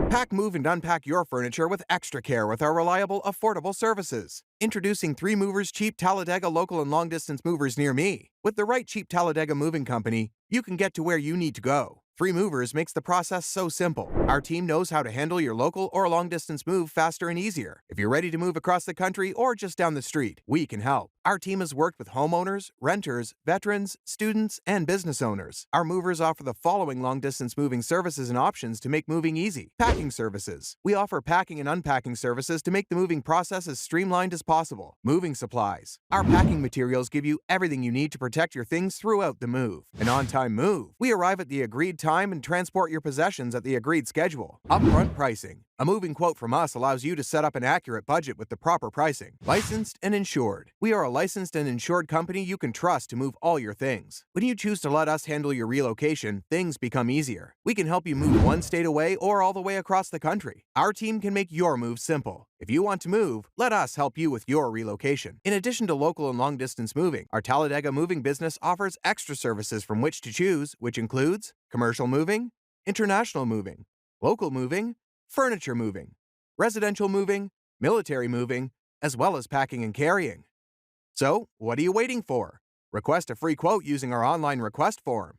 Pack, move, and unpack your furniture with extra care with our reliable, affordable services. Introducing 3 Movers Cheap Talladega local and long-distance movers near me. With the right cheap Talladega moving company, you can get to where you need to go. 3 Movers makes the process so simple. Our team knows how to handle your local or long-distance move faster and easier. If you're ready to move across the country or just down the street, we can help. Our team has worked with homeowners, renters, veterans, students, and business owners. Our movers offer the following long-distance moving services and options to make moving easy. Packing services. We offer packing and unpacking services to make the moving process as streamlined as possible. Moving supplies. Our packing materials give you everything you need to protect your things throughout the move. An on-time move. We arrive at the agreed time and transport your possessions at the agreed schedule. Upfront pricing. A moving quote from us allows you to set up an accurate budget with the proper pricing. Licensed and insured. We are a licensed and insured company you can trust to move all your things. When you choose to let us handle your relocation, things become easier. We can help you move one state away or all the way across the country. Our team can make your move simple. If you want to move, let us help you with your relocation. In addition to local and long-distance moving, our Talladega moving business offers extra services from which to choose, which includes commercial moving, international moving, local moving, furniture moving, residential moving, military moving, as well as packing and carrying. So, what are you waiting for? Request a free quote using our online request form.